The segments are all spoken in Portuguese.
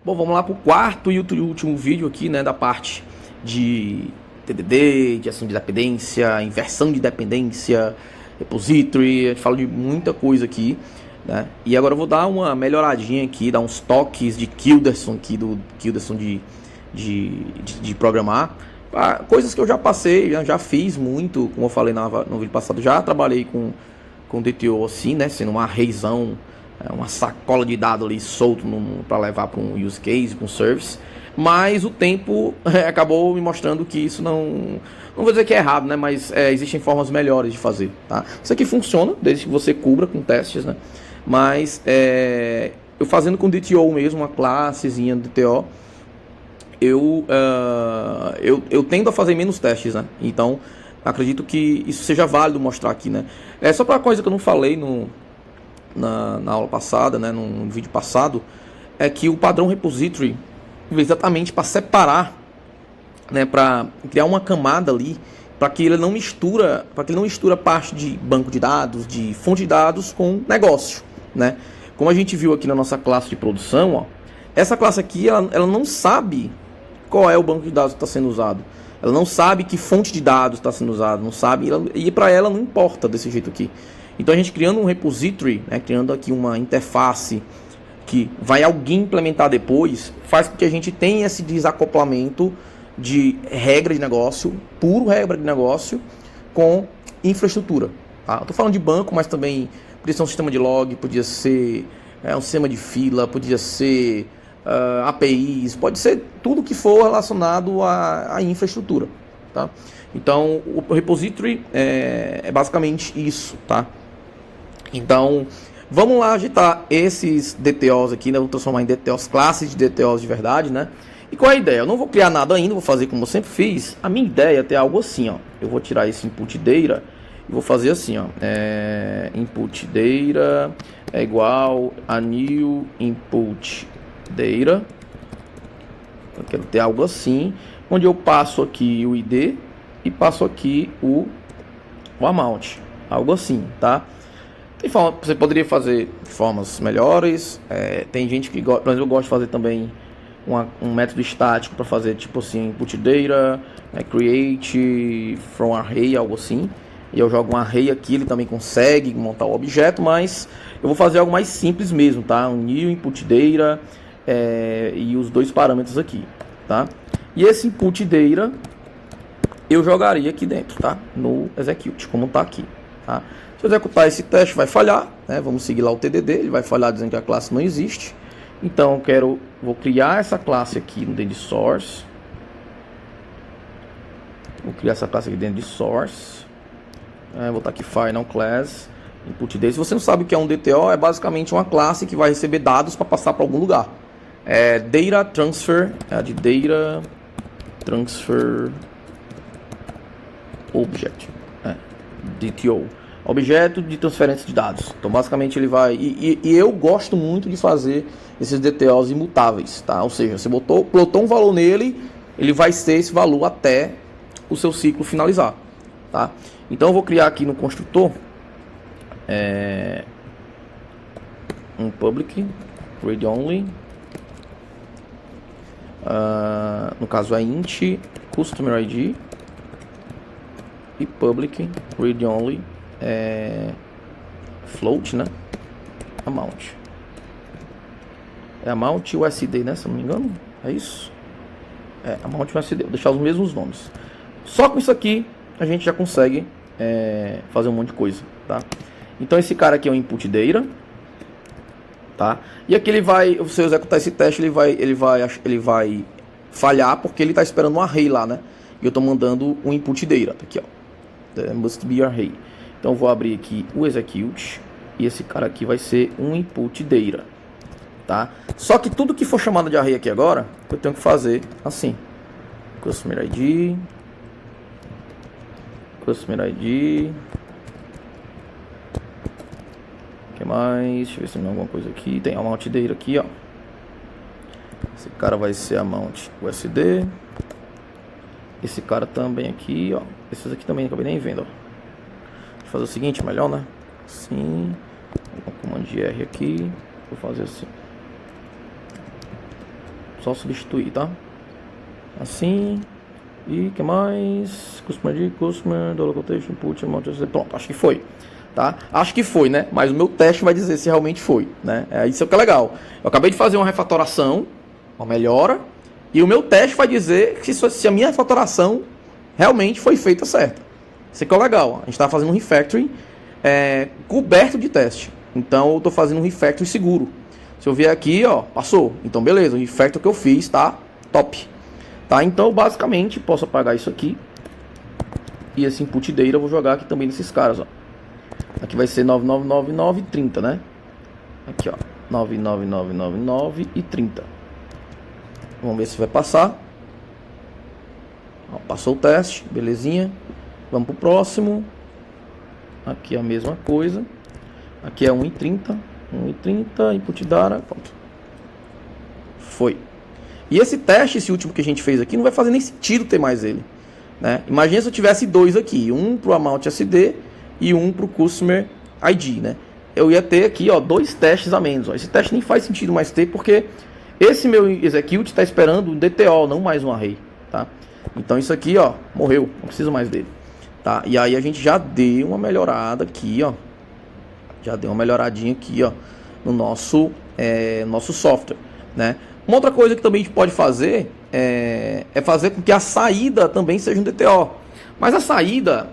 Bom, vamos lá para o quarto e último vídeo aqui, né, da parte de TDD, de ação de dependência, inversão de dependência, repository. A gente fala de muita coisa aqui, né? E agora eu vou dar uma melhoradinha aqui, dar uns toques de Kilderson aqui, do Kilderson de programar. Coisas que eu já passei, já fiz muito, como eu falei no vídeo passado, já trabalhei com DTO assim, né, sendo um arrayzão, uma sacola de dados ali solto para levar para um use case, para um service. Mas o tempo acabou me mostrando que isso não vou dizer que é errado, né, mas existem formas melhores de fazer, tá? Isso aqui funciona, desde que você cubra com testes, né, mas eu fazendo com DTO mesmo, uma classezinha do DTO, eu tendo a fazer menos testes, né? Então acredito que isso seja válido mostrar aqui, né? Só para coisa que eu não falei na aula passada, né? No vídeo passado, é que o padrão repository exatamente para separar, né? Para criar uma camada ali, para que ele não mistura parte de banco de dados, de fonte de dados com negócio, né? Como a gente viu aqui na nossa classe de produção, ó, essa classe aqui ela não sabe qual é o banco de dados que está sendo usado. Ela não sabe que fonte de dados está sendo usado, não sabe, e para ela não importa desse jeito aqui. Então a gente criando um repository, né, criando aqui uma interface que vai alguém implementar depois, faz com que a gente tenha esse desacoplamento de regra de negócio, puro regra de negócio, com infraestrutura. Tá? Eu estou falando de banco, mas também podia ser um sistema de log, podia ser um sistema de fila, podia ser APIs, pode ser tudo que for relacionado à infraestrutura, tá? Então o repository é basicamente isso, tá? Então vamos lá agitar esses DTOs aqui, né? Vou transformar em DTOs, classes de DTOs de verdade, né? E qual é a ideia? Eu não vou criar nada ainda, vou fazer como eu sempre fiz. A minha ideia é ter algo assim, ó. Eu vou tirar esse input data e vou fazer assim, ó. Input data é igual a new input data. Eu quero ter algo assim, onde eu passo aqui o ID e passo aqui o amount, algo assim, tá? Tem forma, você poderia fazer formas melhores. Tem gente que gosta, por exemplo, eu gosto de fazer também um método estático para fazer tipo assim, input data, create from array, algo assim. E eu jogo um array aqui, ele também consegue montar o objeto, mas eu vou fazer algo mais simples mesmo, tá? Um new input data e os dois parâmetros aqui, tá? E esse input data eu jogaria aqui dentro, tá? No execute, como tá aqui, tá? Se eu executar esse teste vai falhar, né? Vamos seguir lá o TDD, ele vai falhar dizendo que a classe não existe. Então vou criar essa classe aqui dentro de source. Vou criar essa classe aqui dentro de source. Vou botar aqui final class input data. Se você não sabe o que é um DTO, é basicamente uma classe que vai receber dados para passar para algum lugar. Data transfer, de data transfer object, DTO, objeto de transferência de dados. Então basicamente ele vai, e eu gosto muito de fazer esses DTOs imutáveis, tá? Ou seja, você plotou um valor nele, ele vai ser esse valor até o seu ciclo finalizar, tá? Então eu vou criar aqui no construtor um public read only, no caso é int customer id e public read only float, né, amount. Amount USD, né, se eu não me engano, é isso, amount USD. Vou deixar os mesmos nomes. Só com isso aqui a gente já consegue fazer um monte de coisa, tá? Então esse cara aqui é o input data, tá? E aqui ele vai, se eu executar esse teste, ele vai falhar porque ele está esperando um array lá, né? E eu estou mandando um input data, tá aqui, ó. There must be array. Então eu vou abrir aqui o execute e esse cara aqui vai ser um input data, tá? Só que tudo que for chamado de array aqui agora, eu tenho que fazer assim: customer ID, customer ID. O que mais? Deixa eu ver se tem alguma coisa aqui. Tem amount data aqui, ó. Esse cara vai ser amount USD. Esse cara também aqui, ó. Esses aqui também acabei nem vendo, ó. Deixa eu fazer o seguinte, melhor, né? Assim. Vou com o comando de R aqui. Vou fazer assim. Só substituir, tá? Assim. E que mais? Customer, dollar quotation, input, amount, pronto, acho que foi. Tá? Acho que foi, né? Mas o meu teste vai dizer se realmente foi, né? Isso é o que é legal. Eu acabei de fazer uma refatoração, uma melhora, e o meu teste vai dizer se a minha refatoração realmente foi feita certa. Isso aqui é legal. A gente está fazendo um refactoring coberto de teste. Então eu estou fazendo um refactoring seguro. Se eu vier aqui, ó, passou. Então beleza, o refactor que eu fiz tá top. Tá? Então basicamente posso apagar isso aqui. E esse input data eu vou jogar aqui também nesses caras, ó. Aqui vai ser 9999 e 30, né? Aqui, ó, 99999 e 30. Vamos ver se vai passar. Ó, passou o teste, belezinha. Vamos pro próximo. Aqui é a mesma coisa. Aqui é 1,30. 1,30, input data, pronto. Foi. E esse teste, esse último que a gente fez aqui, não vai fazer nem sentido ter mais ele, né? Imagina se eu tivesse dois aqui, um pro Amount SD e um pro Customer ID, né? Eu ia ter aqui, ó, dois testes a menos, ó. Esse teste nem faz sentido mais ter, porque esse meu execute está esperando um DTO, não mais um array, tá? Então isso aqui, ó, morreu, não preciso mais dele, tá? E aí a gente já deu uma melhorada aqui, ó. Já deu uma melhoradinha aqui, ó, no nosso software, né? Uma outra coisa que também a gente pode fazer é fazer com que a saída também seja um DTO. Mas a saída,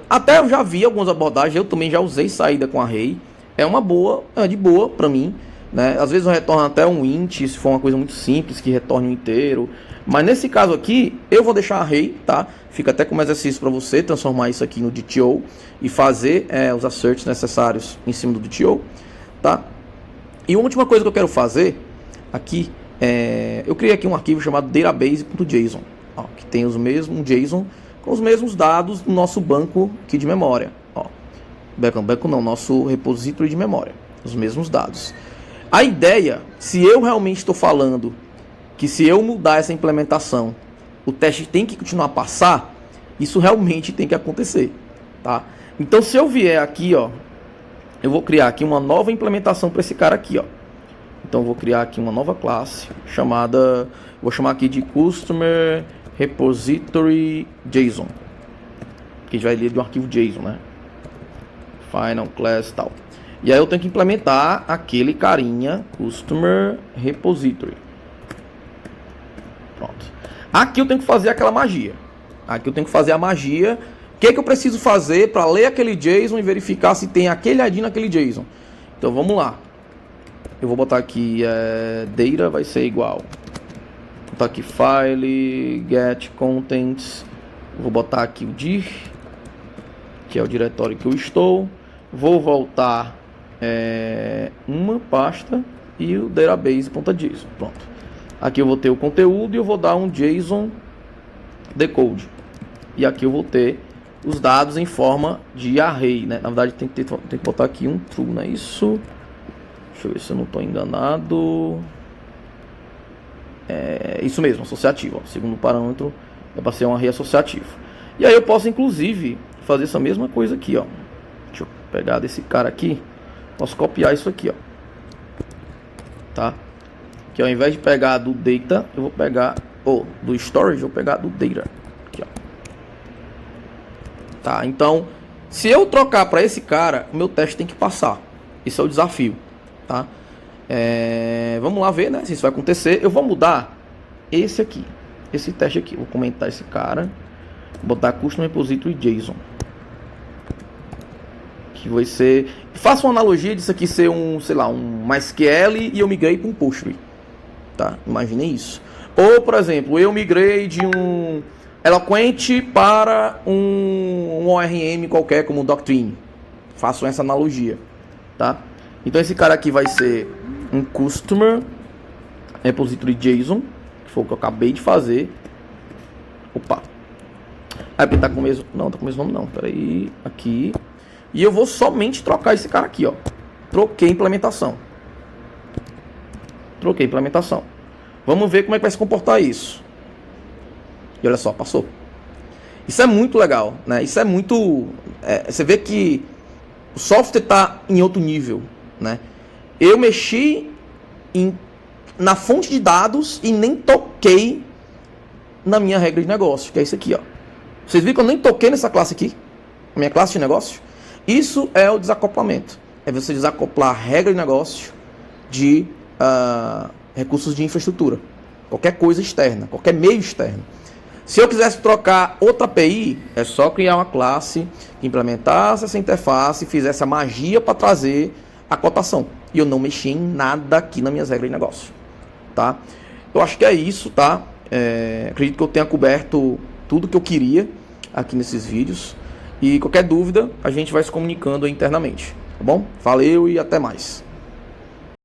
até eu já vi algumas abordagens, eu também já usei saída com array. É uma boa, de boa para mim, né? Às vezes eu retorno até um int, se for uma coisa muito simples, que retorne um inteiro. Mas nesse caso aqui, eu vou deixar array, tá? Fica até como exercício para você transformar isso aqui no DTO e fazer os asserts necessários em cima do DTO, tá? E uma última coisa que eu quero fazer aqui, eu criei aqui um arquivo chamado database.json, que tem os mesmos JSON com os mesmos dados do nosso banco aqui de memória. Ó, banco não, nosso repository de memória, os mesmos dados. A ideia, se eu realmente estou falando que se eu mudar essa implementação, o teste tem que continuar a passar, isso realmente tem que acontecer, tá? Então se eu vier aqui, ó, eu vou criar aqui uma nova implementação para esse cara aqui, ó. Então eu vou criar aqui uma nova classe chamada, vou chamar aqui de Customer Repository JSON, que já vai ler de um arquivo JSON, né? Final class tal. E aí eu tenho que implementar aquele carinha Customer Repository. Pronto. Aqui eu tenho que fazer aquela magia. Aqui eu tenho que fazer a magia. O que é que eu preciso fazer para ler aquele JSON e verificar se tem aquele ID naquele JSON? Então vamos lá. Eu vou botar aqui data vai ser igual. Vou botar aqui file get contents. Vou botar aqui o dir, que é o diretório que eu estou. Vou voltar uma pasta e o database.json. Pronto. Aqui eu vou ter o conteúdo e eu vou dar um JSON decode. E aqui eu vou ter os dados em forma de array, né? Na verdade tem que botar aqui um true, não é isso? Deixa eu ver se eu não estou enganado. Isso mesmo, associativo. Ó. Segundo parâmetro é para ser um array associativo. E aí eu posso inclusive fazer essa mesma coisa aqui, ó. Deixa eu pegar desse cara aqui. Posso copiar isso aqui, ó. Tá? Que ao invés de pegar do data, eu vou pegar do storage, eu vou pegar do data. Aqui, ó. Tá? Então, se eu trocar para esse cara, o meu teste tem que passar. Esse é o desafio, tá? Vamos lá ver, né, se isso vai acontecer. Eu vou mudar esse aqui, esse teste aqui. Vou comentar esse cara, vou botar custom repository JSON, que vai ser. Faço uma analogia disso aqui ser um, sei lá, um MySQL e eu migrei para um Postgre, tá? Imaginem isso. Ou, por exemplo, eu migrei de um Eloquent para um ORM qualquer, como um Doctrine. Faço essa analogia, tá? Então esse cara aqui vai ser um Customer Repository JSON, que foi o que eu acabei de fazer. Opa. Aí tá com o mesmo... Não, tá com o mesmo nome não. Peraí. Aqui. E eu vou somente trocar esse cara aqui, ó. Troquei implementação. Troquei implementação. Vamos ver como é que vai se comportar isso. E olha só, passou. Isso é muito legal, né? Isso é muito... você vê que o software está em outro nível, né? Eu mexi na fonte de dados e nem toquei na minha regra de negócio, que é isso aqui, ó. Vocês viram que eu nem toquei nessa classe aqui? A minha classe de negócio? Isso é o desacoplamento. É você desacoplar a regra de negócio de recursos de infraestrutura. Qualquer coisa externa, qualquer meio externo. Se eu quisesse trocar outra API, é só criar uma classe que implementasse essa interface e fizesse a magia para trazer a cotação. E eu não mexi em nada aqui nas minhas regras de negócio. Tá? Eu acho que é isso, tá? Acredito que eu tenha coberto tudo que eu queria aqui nesses vídeos. E qualquer dúvida, a gente vai se comunicando internamente. Tá bom? Valeu e até mais.